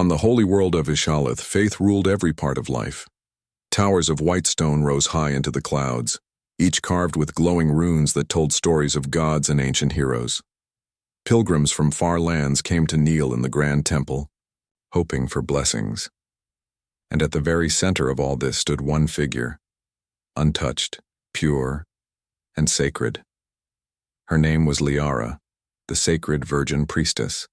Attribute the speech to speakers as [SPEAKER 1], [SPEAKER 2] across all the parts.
[SPEAKER 1] On the holy world of Ishalith, faith ruled every part of life. Towers of white stone rose high into the clouds, each carved with glowing runes that told stories of gods and ancient heroes. Pilgrims from far lands came to kneel in the grand temple, hoping for blessings. And at the very center of all this stood one figure, untouched, pure, and sacred. Her name was Liara, the sacred virgin priestess.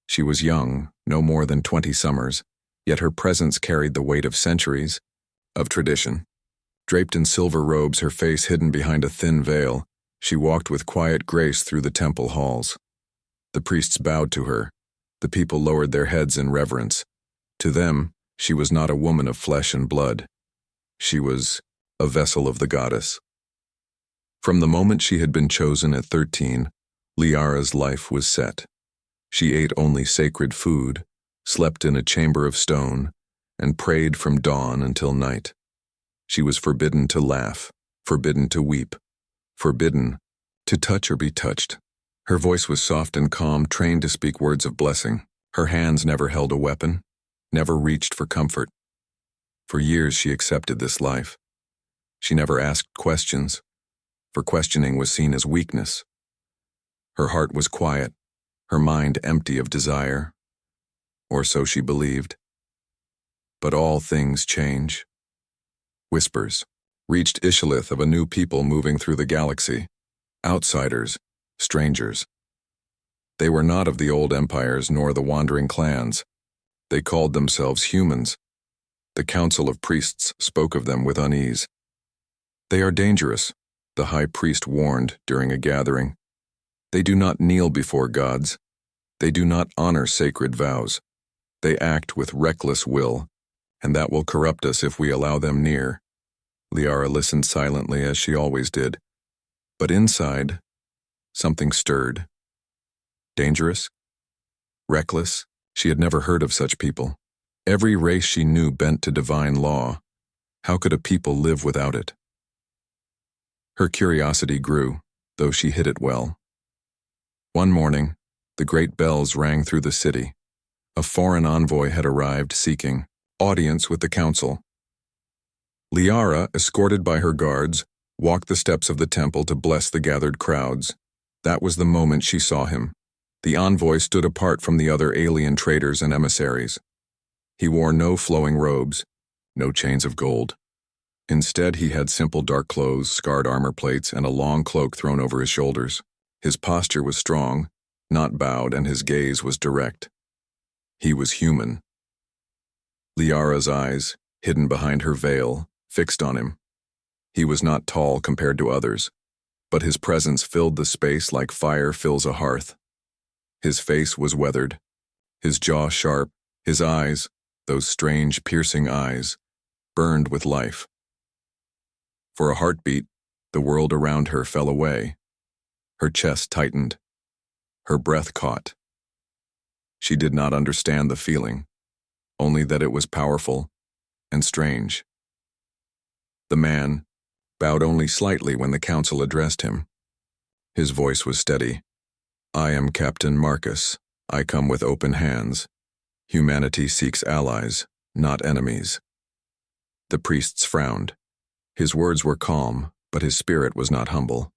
[SPEAKER 1] She was young, no more than 20 summers, yet her presence carried the weight of centuries, of tradition. Draped in silver robes, her face hidden behind a thin veil, she walked with quiet grace through the temple halls. The priests bowed to her. The people lowered their heads in reverence. To them, she was not a woman of flesh and blood. She was a vessel of the goddess. From the moment she had been chosen at 13, Liara's life was set. She ate only sacred food, slept in a chamber of stone, and prayed from dawn until night. She was forbidden to laugh, forbidden to weep, forbidden to touch or be touched. Her voice was soft and calm, trained to speak words of blessing. Her hands never held a weapon, never reached for comfort. For years she accepted this life. She never asked questions, for questioning was seen as weakness. Her heart was quiet, her mind empty of desire, or so she believed. But all things change. Whispers reached Ishalith of a new people moving through the galaxy, outsiders, strangers. They were not of the old empires nor the wandering clans. They called themselves humans. The council of priests spoke of them with unease. They are dangerous, the high priest warned during a gathering. They do not kneel before gods. They do not honor sacred vows. They act with reckless will, and that will corrupt us if we allow them near. Liara listened silently as she always did. But inside, something stirred. Dangerous? Reckless? She had never heard of such people. Every race she knew bent to divine law. How could a people live without it? Her curiosity grew, though she hid it well. One morning, the great bells rang through the city. A foreign envoy had arrived seeking audience with the council. Liara, escorted by her guards, walked the steps of the temple to bless the gathered crowds. That was the moment she saw him. The envoy stood apart from the other alien traders and emissaries. He wore no flowing robes, no chains of gold. Instead, he had simple dark clothes, scarred armor plates, and a long cloak thrown over his shoulders. His posture was strong, not bowed, and his gaze was direct. He was human. Liara's eyes, hidden behind her veil, fixed on him. He was not tall compared to others, but his presence filled the space like fire fills a hearth. His face was weathered, his jaw sharp, his eyes, those strange, piercing eyes, burned with life. For a heartbeat, the world around her fell away. Her chest tightened. Her breath caught. She did not understand the feeling, only that it was powerful and strange. The man bowed only slightly when the council addressed him. His voice was steady. "I am Captain Marcus. I come with open hands. Humanity seeks allies, not enemies." The priests frowned. His words were calm, but his spirit was not humble.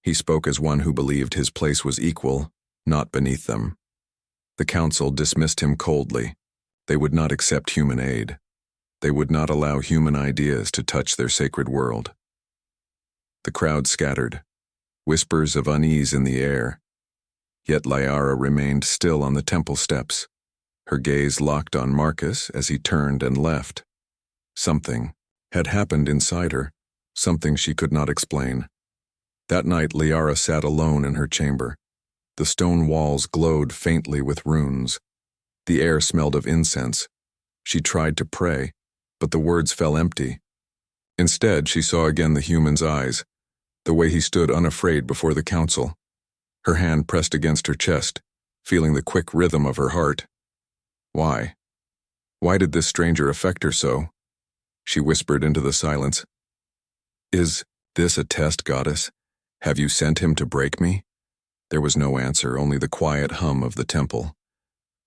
[SPEAKER 1] He spoke as one who believed his place was equal, not beneath them. The council dismissed him coldly. They would not accept human aid. They would not allow human ideas to touch their sacred world. The crowd scattered, whispers of unease in the air. Yet Liara remained still on the temple steps, her gaze locked on Marcus as he turned and left. Something had happened inside her, something she could not explain. That night, Liara sat alone in her chamber. The stone walls glowed faintly with runes. The air smelled of incense. She tried to pray, but the words fell empty. Instead, she saw again the human's eyes, the way he stood unafraid before the council. Her hand pressed against her chest, feeling the quick rhythm of her heart. Why? Why did this stranger affect her so? She whispered into the silence. "Is this a test, goddess? Have you sent him to break me?" There was no answer, only the quiet hum of the temple.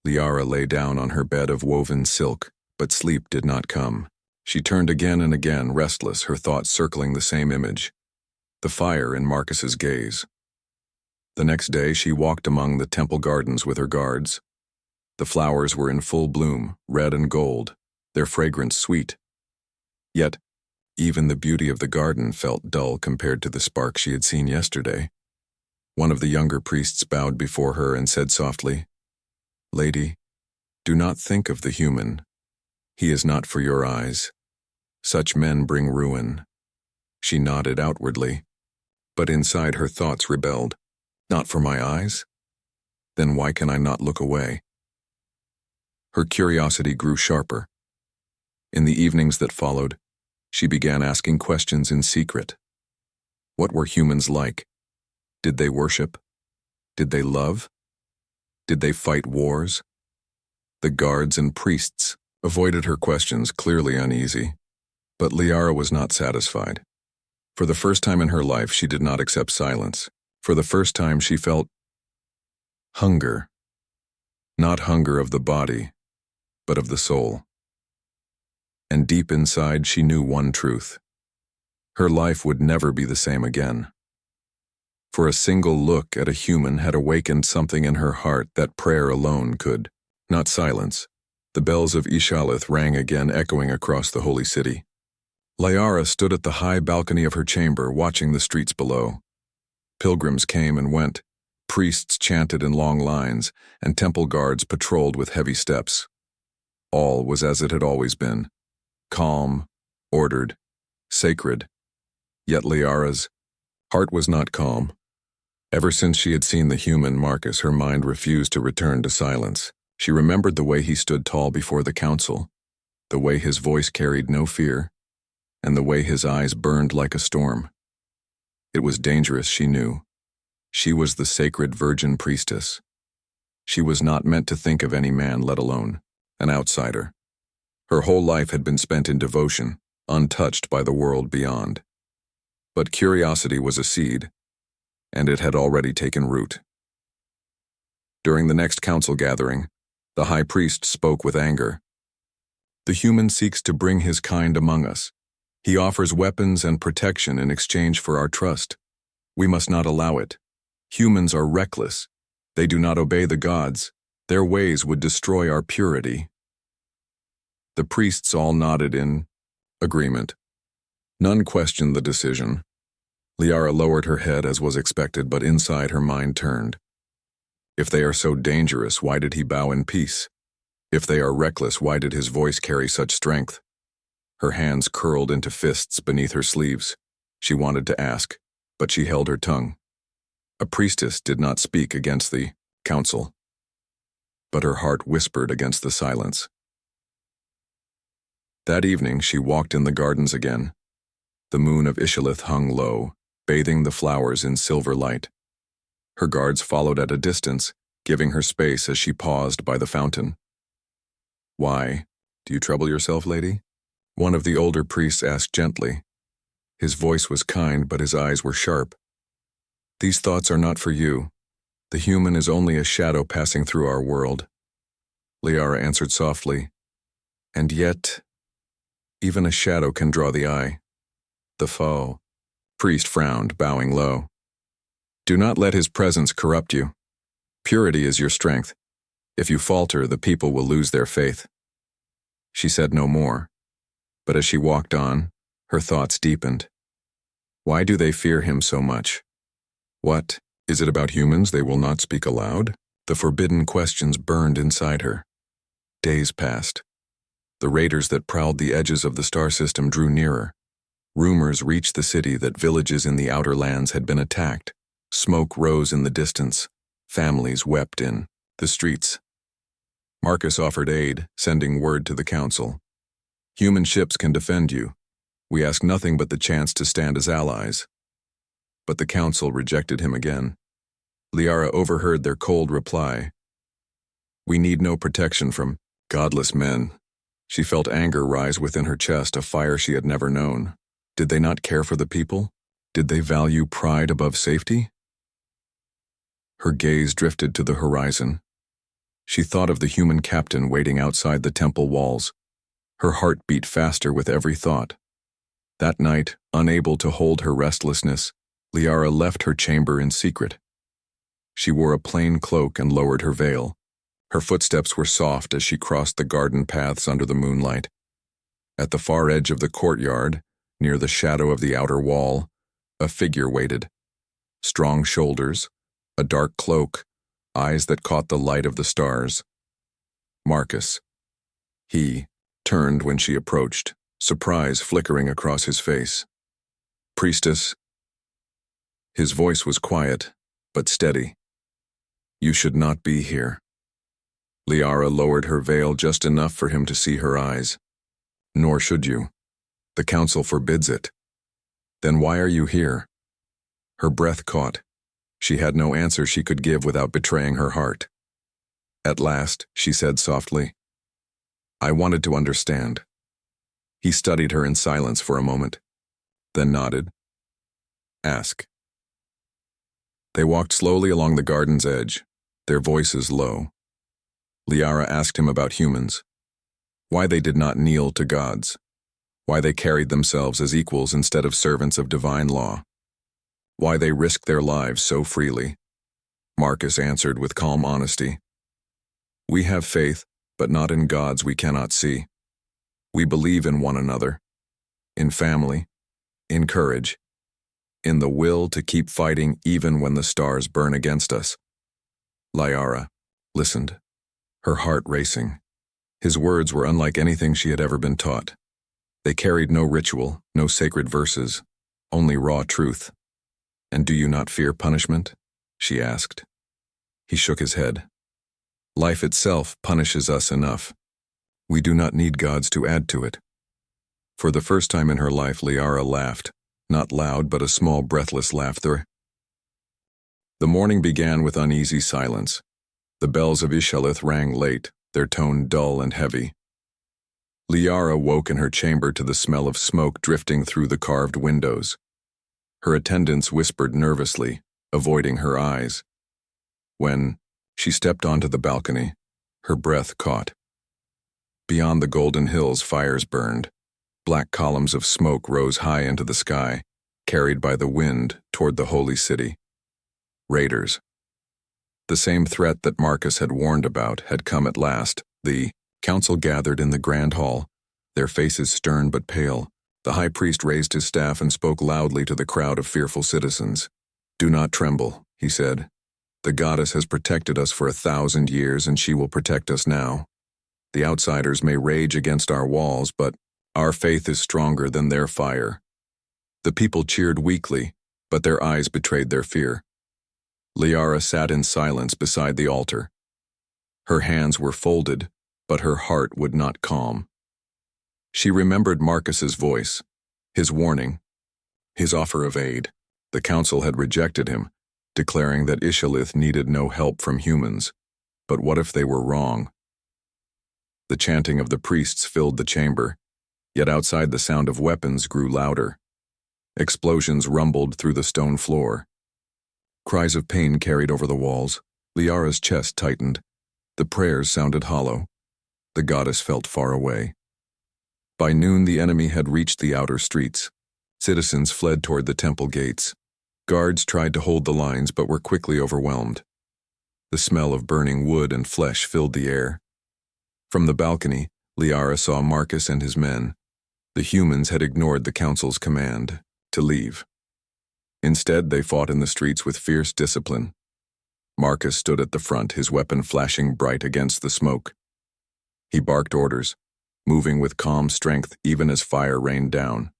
[SPEAKER 1] Liara lay down on her bed of woven silk, but sleep did not come. She turned again and again, restless, her thoughts circling the same image, the fire in Marcus's gaze. The next day she walked among the temple gardens with her guards. The flowers were in full bloom, red and gold, their fragrance sweet. Yet, even the beauty of the garden felt dull compared to the spark she had seen yesterday. One of the younger priests bowed before her and said softly, "Lady, do not think of the human. He is not for your eyes. Such men bring ruin." She nodded outwardly, but inside her thoughts rebelled. Not for my eyes? Then why can I not look away? Her curiosity grew sharper. In the evenings that followed, she began asking questions in secret. What were humans like? Did they worship? Did they love? Did they fight wars? The guards and priests avoided her questions, clearly uneasy. But Liara was not satisfied. For the first time in her life, she did not accept silence. For the first time, she felt hunger. Not hunger of the body, but of the soul. And deep inside, she knew one truth. Her life would never be the same again. For a single look at a human had awakened something in her heart that prayer alone could. Not silence. The bells of Ishalith rang again, echoing across the holy city. Liara stood at the high balcony of her chamber, watching the streets below. Pilgrims came and went, priests chanted in long lines, and temple guards patrolled with heavy steps. All was as it had always been, calm, ordered, sacred. Yet Liara's heart was not calm. Ever since she had seen the human Marcus, her mind refused to return to silence. She remembered the way he stood tall before the council, the way his voice carried no fear, and the way his eyes burned like a storm. It was dangerous, she knew. She was the sacred virgin priestess. She was not meant to think of any man, let alone an outsider. Her whole life had been spent in devotion, untouched by the world beyond. But curiosity was a seed, and it had already taken root. During the next council gathering, the high priest spoke with anger. "The human seeks to bring his kind among us. He offers weapons and protection in exchange for our trust. We must not allow it. Humans are reckless. They do not obey the gods. Their ways would destroy our purity." The priests all nodded in agreement. None questioned the decision. Liara lowered her head as was expected, but inside her mind turned. If they are so dangerous, why did he bow in peace? If they are reckless, why did his voice carry such strength? Her hands curled into fists beneath her sleeves. She wanted to ask, but she held her tongue. A priestess did not speak against the council, but her heart whispered against the silence. That evening she walked in the gardens again. The moon of Ishalith hung low, bathing the flowers in silver light. Her guards followed at a distance, giving her space as she paused by the fountain. "Why? Do you trouble yourself, lady?" One of the older priests asked gently. His voice was kind, but his eyes were sharp. "These thoughts are not for you. The human is only a shadow passing through our world." Liara answered softly, "And yet, even a shadow can draw the eye." "The foe." Priest frowned, bowing low. "Do not let his presence corrupt you. Purity is your strength. If you falter, the people will lose their faith." She said no more, but as she walked on, her thoughts deepened. Why do they fear him so much? What, is it about humans they will not speak aloud? The forbidden questions burned inside her. Days passed. The raiders that prowled the edges of the star system drew nearer. Rumors reached the city that villages in the outer lands had been attacked. Smoke rose in the distance. Families wept in the streets. Marcus offered aid, sending word to the council. "Human ships can defend you. We ask nothing but the chance to stand as allies." But the council rejected him again. Liara overheard their cold reply. "We need no protection from godless men." She felt anger rise within her chest, a fire she had never known. Did they not care for the people? Did they value pride above safety? Her gaze drifted to the horizon. She thought of the human captain waiting outside the temple walls. Her heart beat faster with every thought. That night, unable to hold her restlessness, Liara left her chamber in secret. She wore a plain cloak and lowered her veil. Her footsteps were soft as she crossed the garden paths under the moonlight. At the far edge of the courtyard, near the shadow of the outer wall, a figure waited. Strong shoulders, a dark cloak, eyes that caught the light of the stars. Marcus. He turned when she approached, surprise flickering across his face. Priestess. His voice was quiet, but steady. You should not be here. Liara lowered her veil just enough for him to see her eyes. Nor should you. The council forbids it. Then why are you here? Her breath caught. She had no answer she could give without betraying her heart. At last, she said softly, I wanted to understand. He studied her in silence for a moment, then nodded. Ask. They walked slowly along the garden's edge, their voices low. Liara asked him about humans, why they did not kneel to gods, why they carried themselves as equals instead of servants of divine law, why they risked their lives so freely. Marcus answered with calm honesty. We have faith, but not in gods we cannot see. We believe in one another, in family, in courage, in the will to keep fighting even when the stars burn against us. Liara listened, her heart racing. His words were unlike anything she had ever been taught. They carried no ritual, no sacred verses, only raw truth. And do you not fear punishment? She asked. He shook his head. Life itself punishes us enough. We do not need gods to add to it. For the first time in her life, Liara laughed, not loud but a small breathless laughter. The morning began with uneasy silence. The bells of Ishalith rang late, their tone dull and heavy. Liara woke in her chamber to the smell of smoke drifting through the carved windows. Her attendants whispered nervously, avoiding her eyes. When she stepped onto the balcony, her breath caught. Beyond the golden hills, fires burned. Black columns of smoke rose high into the sky, carried by the wind toward the holy city. Raiders. The same threat that Marcus had warned about had come at last. The council gathered in the grand hall, their faces stern but pale. The high priest raised his staff and spoke loudly to the crowd of fearful citizens. Do not tremble, he said. The goddess has protected us for 1,000 years, and she will protect us now. The outsiders may rage against our walls, but our faith is stronger than their fire. The people cheered weakly, but their eyes betrayed their fear. Liara sat in silence beside the altar. Her hands were folded, but her heart would not calm. She remembered Marcus's voice, his warning, his offer of aid. The council had rejected him, declaring that Ishalith needed no help from humans. But what if they were wrong? The chanting of the priests filled the chamber, yet outside the sound of weapons grew louder. Explosions rumbled through the stone floor. Cries of pain carried over the walls. Liara's chest tightened. The prayers sounded hollow. The goddess felt far away. By noon, the enemy had reached the outer streets. Citizens fled toward the temple gates. Guards tried to hold the lines but were quickly overwhelmed. The smell of burning wood and flesh filled the air. From the balcony, Liara saw Marcus and his men. The humans had ignored the council's command to leave. Instead, they fought in the streets with fierce discipline. Marcus stood at the front, his weapon flashing bright against the smoke. He barked orders, moving with calm strength even as fire rained down.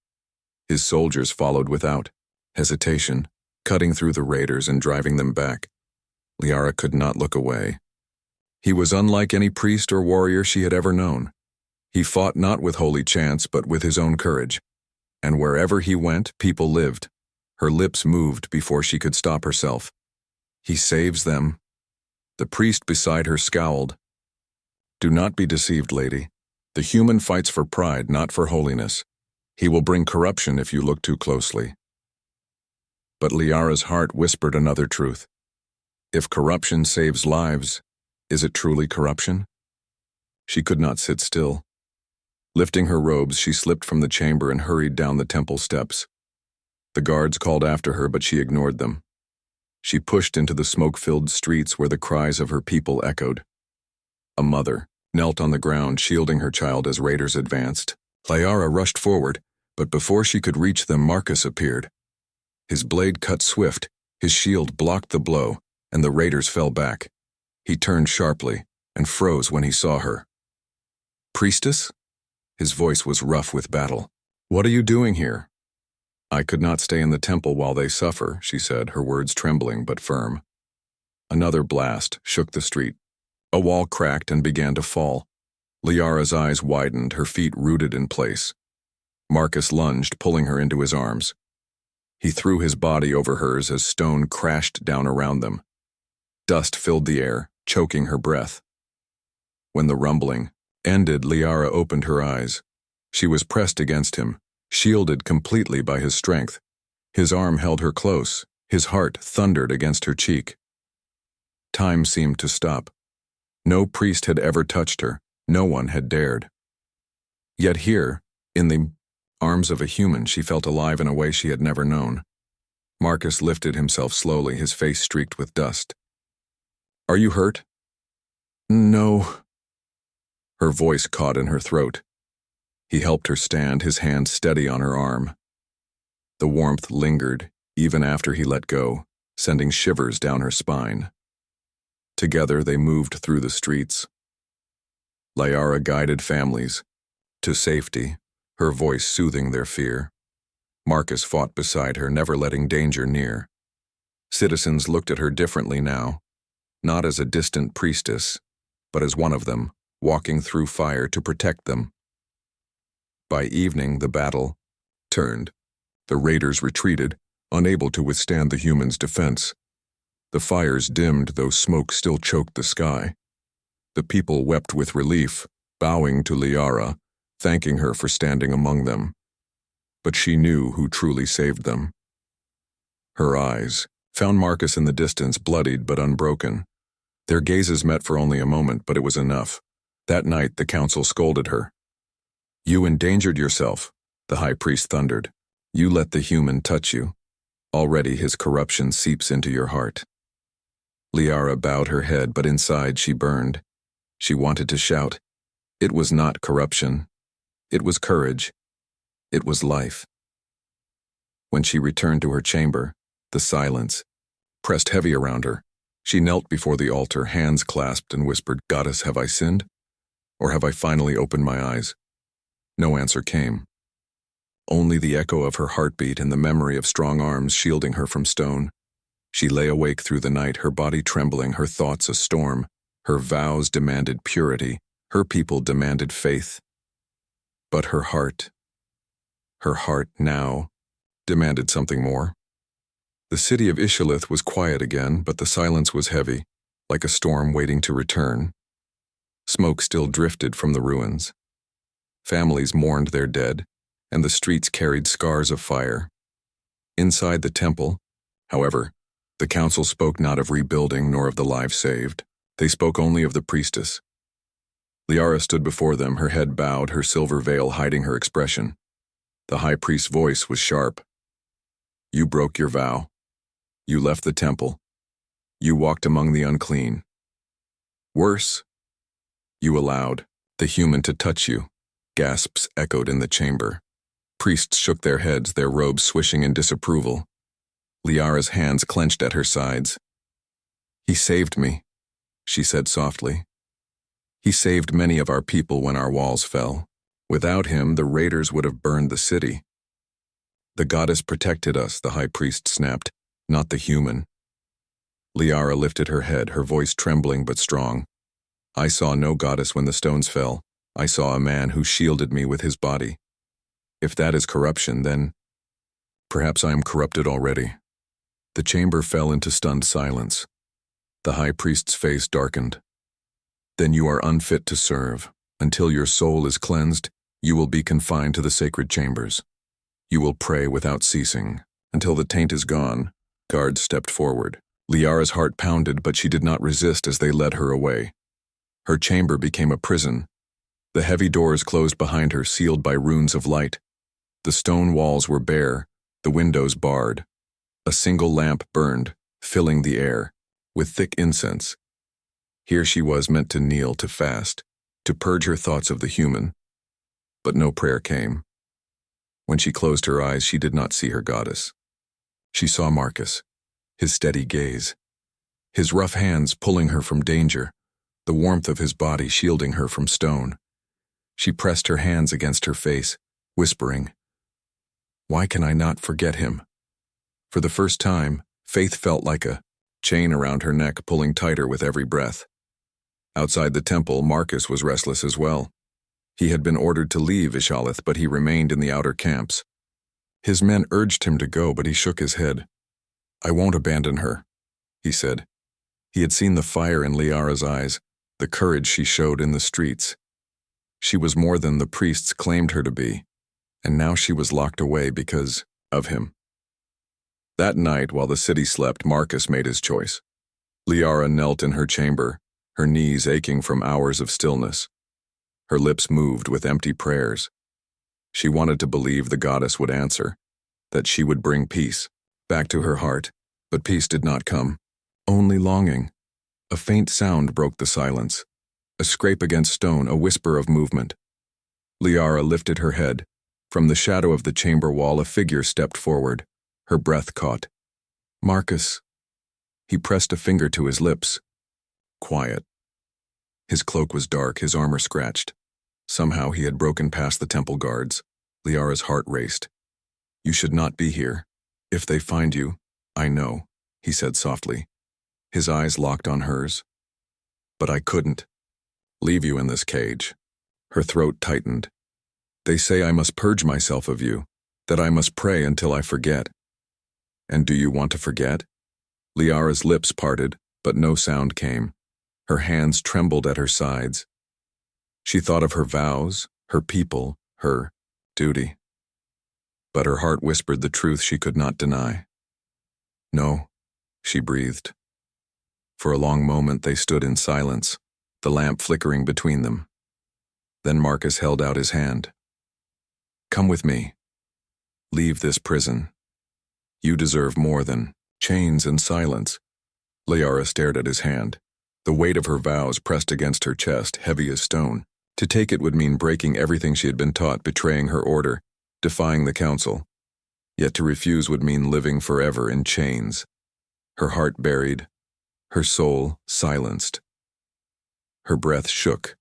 [SPEAKER 1] His soldiers followed without hesitation, cutting through the raiders and driving them back. Liara could not look away. He was unlike any priest or warrior she had ever known. He fought not with holy chants but with his own courage. And wherever he went, people lived. Her lips moved before she could stop herself. He saves them. The priest beside her scowled. Do not be deceived, lady. The human fights for pride, not for holiness. He will bring corruption if you look too closely. But Liara's heart whispered another truth. If corruption saves lives, Is it truly corruption? She could not sit still. Lifting her robes, she slipped from the chamber and hurried down the temple steps. The guards called after her, but she ignored them. She pushed into the smoke-filled streets where the cries of her people echoed. A mother knelt on the ground, shielding her child as raiders advanced. Liara rushed forward, but before she could reach them, Marcus appeared. His blade cut swift, his shield blocked the blow, and the raiders fell back. He turned sharply and froze when he saw her. "Priestess?" His voice was rough with battle. "What are you doing here?" "I could not stay in the temple while they suffer," she said, her words trembling but firm. Another blast shook the street. A wall cracked and began to fall. Liara's eyes widened, her feet rooted in place. Marcus lunged, pulling her into his arms. He threw his body over hers as stone crashed down around them. Dust filled the air, choking her breath. When the rumbling ended, Liara opened her eyes. She was pressed against him, shielded completely by his strength. His arm held her close, his heart thundered against her cheek. Time seemed to stop. No priest had ever touched her, no one had dared. Yet here, in the arms of a human, she felt alive in a way she had never known. Marcus lifted himself slowly, his face streaked with dust. "Are you hurt?" "No." Her voice caught in her throat. He helped her stand, his hand steady on her arm. The warmth lingered, even after he let go, sending shivers down her spine. Together they moved through the streets. Liara guided families to safety, her voice soothing their fear. Marcus fought beside her, never letting danger near. Citizens looked at her differently now, not as a distant priestess, but as one of them, walking through fire to protect them. By evening, the battle turned. The raiders retreated, unable to withstand the humans' defense. The fires dimmed, though smoke still choked the sky. The people wept with relief, bowing to Liara, thanking her for standing among them. But she knew who truly saved them. Her eyes found Marcus in the distance, bloodied but unbroken. Their gazes met for only a moment, but it was enough. That night, the council scolded her. "You endangered yourself," the high priest thundered. "You let the human touch you. Already his corruption seeps into your heart." Liara bowed her head, but inside she burned. She wanted to shout. It was not corruption. It was courage. It was life. When she returned to her chamber, the silence pressed heavy around her. She knelt before the altar, hands clasped, and whispered, "Goddess, have I sinned? Or have I finally opened my eyes?" No answer came. Only the echo of her heartbeat and the memory of strong arms shielding her from stone. She lay awake through the night, her body trembling, her thoughts a storm. Her vows demanded purity. Her people demanded faith. But her heart now, demanded something more. The city of Ishalith was quiet again, but the silence was heavy, like a storm waiting to return. Smoke still drifted from the ruins. Families mourned their dead, and the streets carried scars of fire. Inside the temple, however, the council spoke not of rebuilding nor of the lives saved. They spoke only of the priestess. Liara stood before them, her head bowed, her silver veil hiding her expression. The high priest's voice was sharp. "You broke your vow. You left the temple. You walked among the unclean. Worse, you allowed the human to touch you." Gasps echoed in the chamber. Priests shook their heads, their robes swishing in disapproval. Liara's hands clenched at her sides. "He saved me," she said softly. "He saved many of our people when our walls fell. Without him, the raiders would have burned the city." "The goddess protected us," the high priest snapped, "not the human." Liara lifted her head, her voice trembling but strong. "I saw no goddess when the stones fell. I saw a man who shielded me with his body. If that is corruption, then perhaps I am corrupted already." The chamber fell into stunned silence. The high priest's face darkened. "Then you are unfit to serve. Until your soul is cleansed, you will be confined to the sacred chambers. You will pray without ceasing. Until the taint is gone." Guards stepped forward. Liara's heart pounded, but she did not resist as they led her away. Her chamber became a prison. The heavy doors closed behind her, sealed by runes of light. The stone walls were bare, the windows barred. A single lamp burned, filling the air, with thick incense. Here she was meant to kneel, to fast, to purge her thoughts of the human. But no prayer came. When she closed her eyes, she did not see her goddess. She saw Marcus, his steady gaze, his rough hands pulling her from danger, the warmth of his body shielding her from stone. She pressed her hands against her face, whispering, "Why can I not forget him?" For the first time, Faith felt like a chain around her neck, pulling tighter with every breath. Outside the temple, Marcus was restless as well. He had been ordered to leave Ishalith, but he remained in the outer camps. His men urged him to go, but he shook his head. "I won't abandon her," he said. He had seen the fire in Liara's eyes, the courage she showed in the streets. She was more than the priests claimed her to be, and now she was locked away because of him. That night, while the city slept, Marcus made his choice. Liara knelt in her chamber, her knees aching from hours of stillness. Her lips moved with empty prayers. She wanted to believe the goddess would answer, that she would bring peace back to her heart, but peace did not come. Only longing. A faint sound broke the silence. A scrape against stone, a whisper of movement. Liara lifted her head. From the shadow of the chamber wall, a figure stepped forward. Her breath caught. "Marcus." He pressed a finger to his lips. Quiet. His cloak was dark, his armor scratched. Somehow he had broken past the temple guards. Liara's heart raced. "You should not be here. If they find you, I know," he said softly. His eyes locked on hers. "But I couldn't leave you in this cage." Her throat tightened. "They say I must purge myself of you, that I must pray until I forget." "And do you want to forget?" Liara's lips parted, but no sound came. Her hands trembled at her sides. She thought of her vows, her people, her duty. But her heart whispered the truth she could not deny. "No," she breathed. For a long moment they stood in silence, the lamp flickering between them. Then Marcus held out his hand. "Come with me. Leave this prison. You deserve more than chains and silence." Liara stared at his hand. The weight of her vows pressed against her chest, heavy as stone. To take it would mean breaking everything she had been taught, betraying her order, defying the council. Yet to refuse would mean living forever in chains. Her heart buried, her soul silenced. Her breath shook.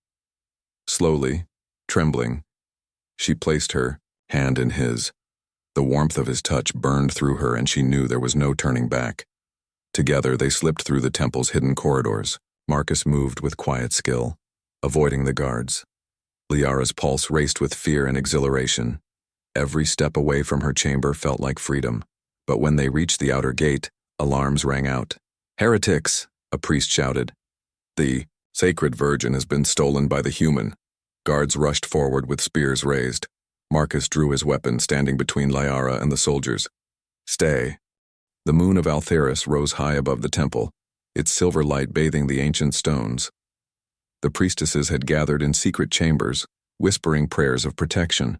[SPEAKER 1] Slowly, trembling, she placed her hand in his. The warmth of his touch burned through her, and she knew there was no turning back. Together they slipped through the temple's hidden corridors. Marcus moved with quiet skill, avoiding the guards. Liara's pulse raced with fear and exhilaration. Every step away from her chamber felt like freedom. But when they reached the outer gate, alarms rang out. "Heretics!" a priest shouted. "The sacred virgin has been stolen by the human." Guards rushed forward with spears raised. Marcus drew his weapon, standing between Liara and the soldiers. "Stay." The moon of Altheris rose high above the temple, its silver light bathing the ancient stones. The priestesses had gathered in secret chambers, whispering prayers of protection.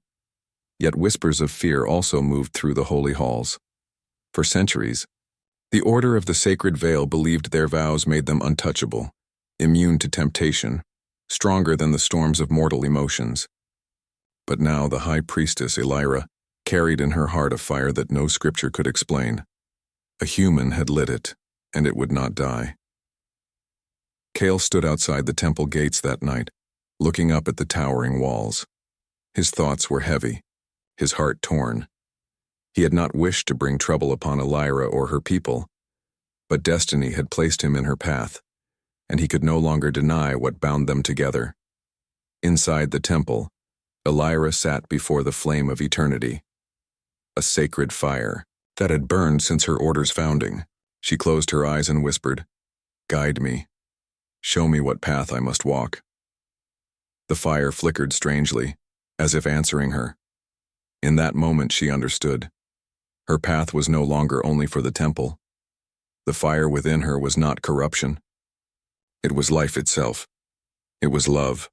[SPEAKER 1] Yet whispers of fear also moved through the holy halls. For centuries, the Order of the Sacred Veil believed their vows made them untouchable, immune to temptation, stronger than the storms of mortal emotions. But now the High Priestess Elira carried in her heart a fire that no scripture could explain. A human had lit it, and it would not die. Kale stood outside the temple gates that night, looking up at the towering walls. His thoughts were heavy, his heart torn. He had not wished to bring trouble upon Elira or her people, but destiny had placed him in her path, and he could no longer deny what bound them together. Inside the temple, Elira sat before the flame of eternity, a sacred fire that had burned since her order's founding. She closed her eyes and whispered, "Guide me. Show me what path I must walk." The fire flickered strangely, as if answering her. In that moment she understood. Her path was no longer only for the temple. The fire within her was not corruption. It was life itself. It was love.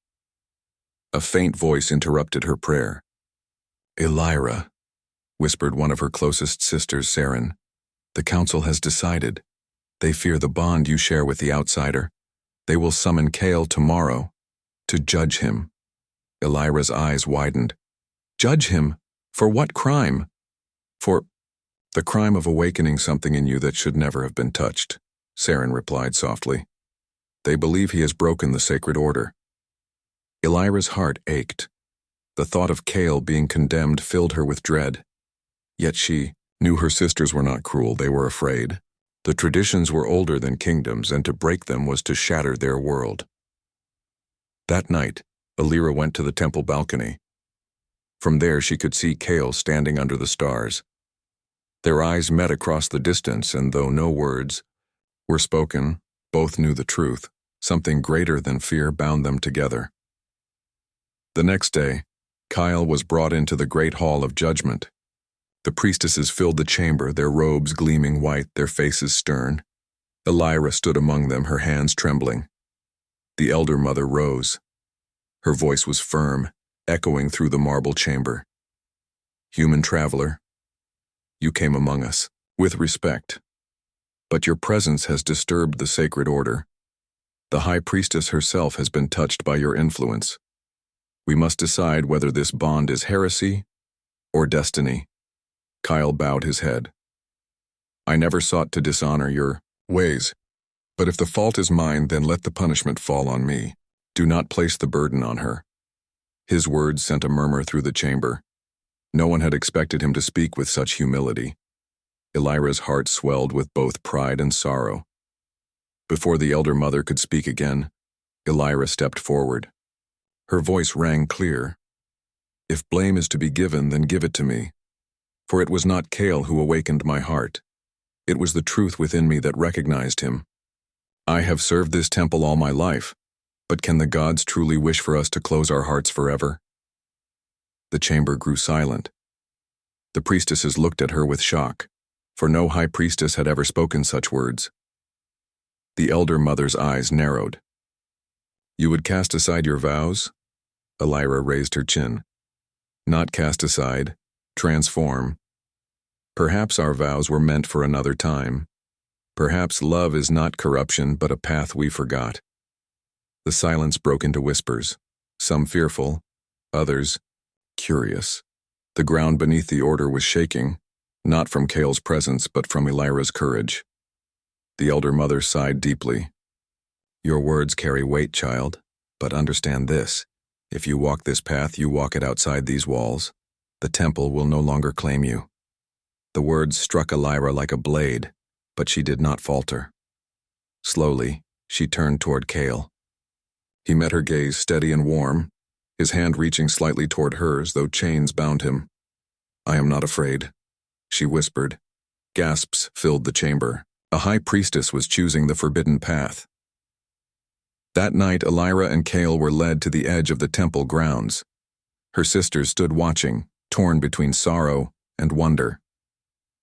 [SPEAKER 1] A faint voice interrupted her prayer. "Elira," whispered one of her closest sisters, Saren. "The council has decided. They fear the bond you share with the outsider. They will summon Kale tomorrow to judge him." Elira's eyes widened. "Judge him? For what crime?" "For the crime of awakening something in you that should never have been touched," Saren replied softly. "They believe he has broken the sacred order." Elira's heart ached. The thought of Kale being condemned filled her with dread. Yet she knew her sisters were not cruel, they were afraid. The traditions were older than kingdoms, and to break them was to shatter their world. That night, Elira went to the temple balcony. From there she could see Kale standing under the stars. Their eyes met across the distance, and though no words were spoken, both knew the truth. Something greater than fear bound them together. The next day, Kyle was brought into the great hall of judgment. The priestesses filled the chamber, their robes gleaming white, their faces stern. Elira stood among them, her hands trembling. The elder mother rose. Her voice was firm, echoing through the marble chamber. "Human traveler, you came among us with respect, but your presence has disturbed the sacred order. The high priestess herself has been touched by your influence. We must decide whether this bond is heresy or destiny." Kyle bowed his head. "I never sought to dishonor your ways, but if the fault is mine, then let the punishment fall on me. Do not place the burden on her." His words sent a murmur through the chamber. No one had expected him to speak with such humility. Elira's heart swelled with both pride and sorrow. Before the elder mother could speak again, Elira stepped forward. Her voice rang clear. "If blame is to be given, then give it to me. For it was not Kale who awakened my heart. It was the truth within me that recognized him. I have served this temple all my life, but can the gods truly wish for us to close our hearts forever?" The chamber grew silent. The priestesses looked at her with shock, for no high priestess had ever spoken such words. The elder mother's eyes narrowed. "You would cast aside your vows?" Elira raised her chin. "Not cast aside, transform. Perhaps our vows were meant for another time. Perhaps love is not corruption, but a path we forgot." The silence broke into whispers, some fearful, others curious. The ground beneath the order was shaking, not from Kale's presence, but from Elira's courage. The elder mother sighed deeply. "Your words carry weight, child, but understand this. If you walk this path, you walk it outside these walls. The temple will no longer claim you." The words struck Elira like a blade, but she did not falter. Slowly, she turned toward Kale. He met her gaze steady and warm, his hand reaching slightly toward hers, though chains bound him. "I am not afraid," she whispered. Gasps filled the chamber. A high priestess was choosing the forbidden path. That night, Elira and Kale were led to the edge of the temple grounds. Her sisters stood watching, torn between sorrow and wonder.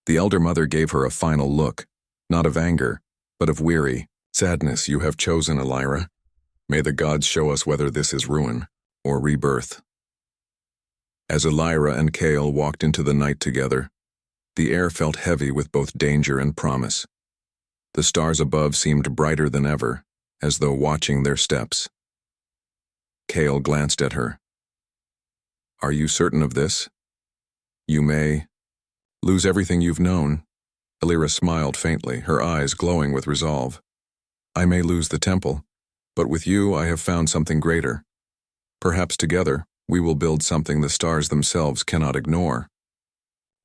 [SPEAKER 1] The elder mother gave her a final look, not of anger, but of weary sadness. "You have chosen, Elira. May the gods show us whether this is ruin or rebirth." As Elira and Kale walked into the night together, the air felt heavy with both danger and promise. The stars above seemed brighter than ever, as though watching their steps. Kale glanced at her. "Are you certain of this? You may lose everything you've known." Elira smiled faintly, her eyes glowing with resolve. "I may lose the temple, but with you I have found something greater. Perhaps together we will build something the stars themselves cannot ignore."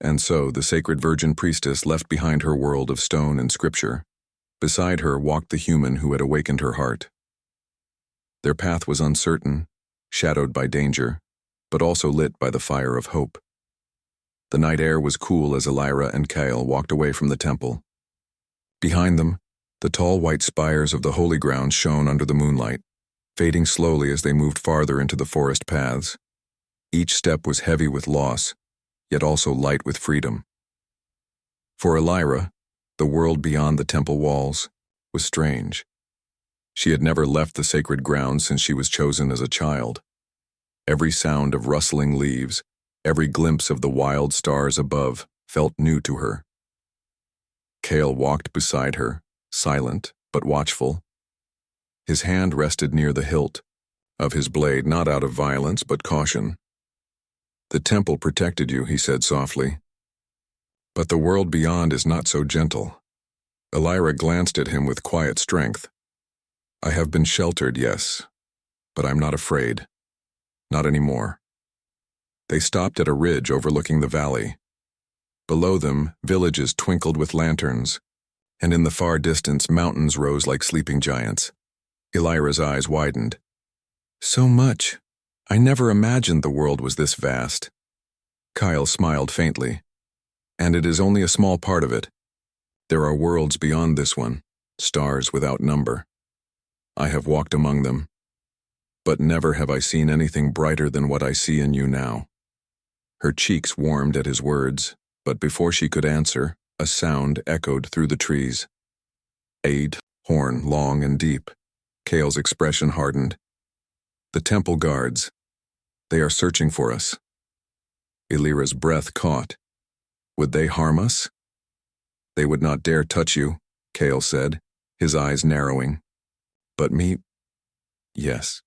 [SPEAKER 1] And so the sacred virgin priestess left behind her world of stone and scripture. Beside her walked the human who had awakened her heart. Their path was uncertain, shadowed by danger, but also lit by the fire of hope. The night air was cool as Elira and Kale walked away from the temple. Behind them, the tall white spires of the holy ground shone under the moonlight, fading slowly as they moved farther into the forest paths. Each step was heavy with loss, yet also light with freedom. For Elira, The world beyond the temple walls was strange. She had never left the sacred ground since she was chosen as a child. Every sound of rustling leaves, every glimpse of the wild stars above felt new to her. Kale walked beside her, silent but watchful. His hand rested near the hilt of his blade, not out of violence but caution. "The temple protected you," he said softly. "But the world beyond is not so gentle." Elira glanced at him with quiet strength. "I have been sheltered, yes, but I'm not afraid. Not anymore." They stopped at a ridge overlooking the valley. Below them, villages twinkled with lanterns, and in the far distance, mountains rose like sleeping giants. Elira's eyes widened. "So much. I never imagined the world was this vast." Kyle smiled faintly. "And it is only a small part of it. There are worlds beyond this one, stars without number. I have walked among them, but never have I seen anything brighter than what I see in you now." Her cheeks warmed at his words, but before she could answer, a sound echoed through the trees. Aid, horn, long and deep. Kale's expression hardened. "The temple guards. They are searching for us." Elira's breath caught. "Would they harm us?" "They would not dare touch you," Kale said, his eyes narrowing. "But me? Yes.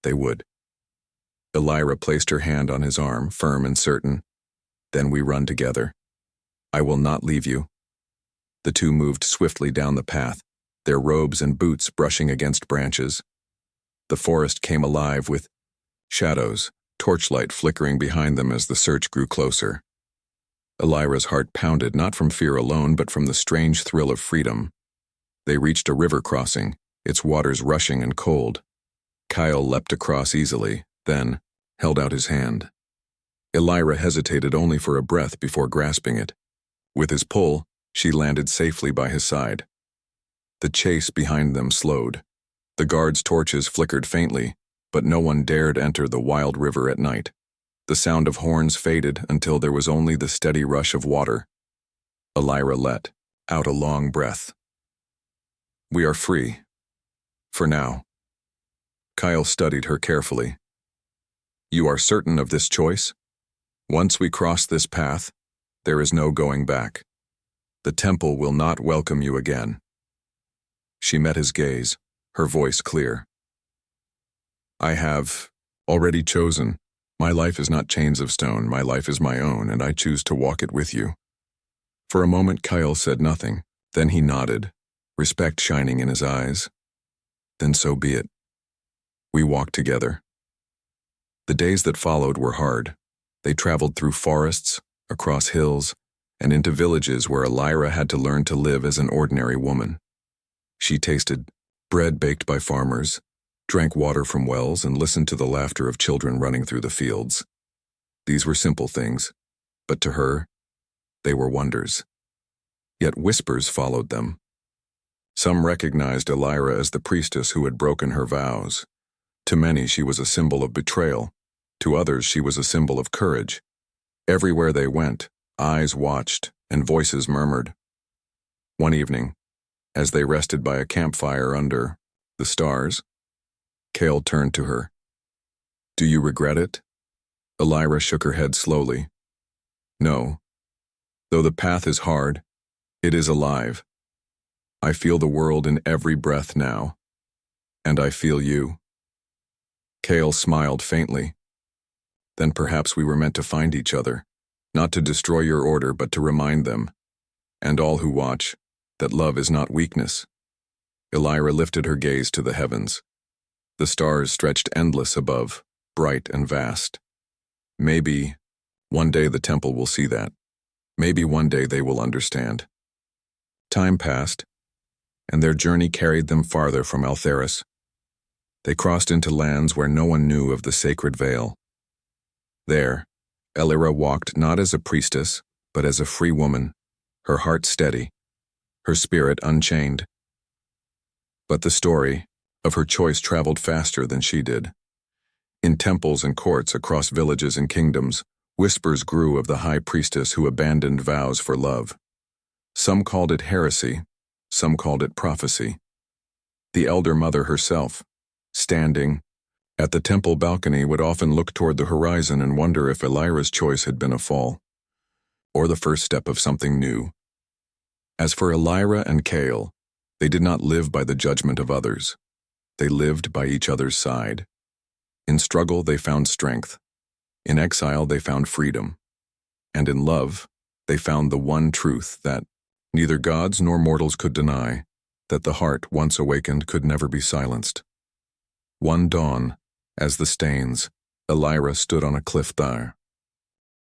[SPEAKER 1] They would." Elira placed her hand on his arm, firm and certain. "Then we run together. I will not leave you." The two moved swiftly down the path, their robes and boots brushing against branches. The forest came alive with shadows, torchlight flickering behind them as the search grew closer. Elira's heart pounded, not from fear alone, but from the strange thrill of freedom. They reached a river crossing, its waters rushing and cold. Kyle leapt across easily, then held out his hand. Elira hesitated only for a breath before grasping it. With his pull, she landed safely by his side. The chase behind them slowed. The guards' torches flickered faintly, but no one dared enter the wild river at night. The sound of horns faded until there was only the steady rush of water. Elira let out a long breath. "We are free. For now." Kyle studied her carefully. "You are certain of this choice? Once we cross this path, there is no going back. The temple will not welcome you again." She met his gaze, her voice clear. "I have already chosen. My life is not chains of stone. My life is my own, and I choose to walk it with you." For a moment, Kyle said nothing. Then he nodded, respect shining in his eyes. "Then so be it. We walked together." The days that followed were hard. They traveled through forests, across hills, and into villages where Elira had to learn to live as an ordinary woman. She tasted bread baked by farmers, drank water from wells, and listened to the laughter of children running through the fields. These were simple things, but to her, they were wonders. Yet whispers followed them. Some recognized Elira as the priestess who had broken her vows. To many, she was a symbol of betrayal. To others, she was a symbol of courage. Everywhere they went, eyes watched and voices murmured. One evening, as they rested by a campfire under the stars, Kale turned to her. "Do you regret it?" Elira shook her head slowly. "No. Though the path is hard, it is alive. I feel the world in every breath now, and I feel you." Kale smiled faintly. "Then perhaps we were meant to find each other, not to destroy your order, but to remind them, and all who watch, that love is not weakness." Elira lifted her gaze to the heavens. The stars stretched endless above, bright and vast. Maybe one day the temple will see that. Maybe one day they will understand. Time passed, and their journey carried them farther from Altheris. They crossed into lands where no one knew of the sacred veil. There, Elira walked not as a priestess, but as a free woman, her heart steady, her spirit unchained. But the story of her choice traveled faster than she did. In temples and courts across villages and kingdoms, whispers grew of the high priestess who abandoned vows for love. Some called it heresy, some called it prophecy. The elder mother herself, standing at the temple balcony, would often look toward the horizon and wonder if Elira's choice had been a fall, or the first step of something new. As for Elira and Cale, they did not live by the judgment of others. They lived by each other's side. In struggle, they found strength. In exile, they found freedom. And in love, they found the one truth that neither gods nor mortals could deny, that the heart, once awakened, could never be silenced. One dawn, as the Stains, Elira stood on a cliff there,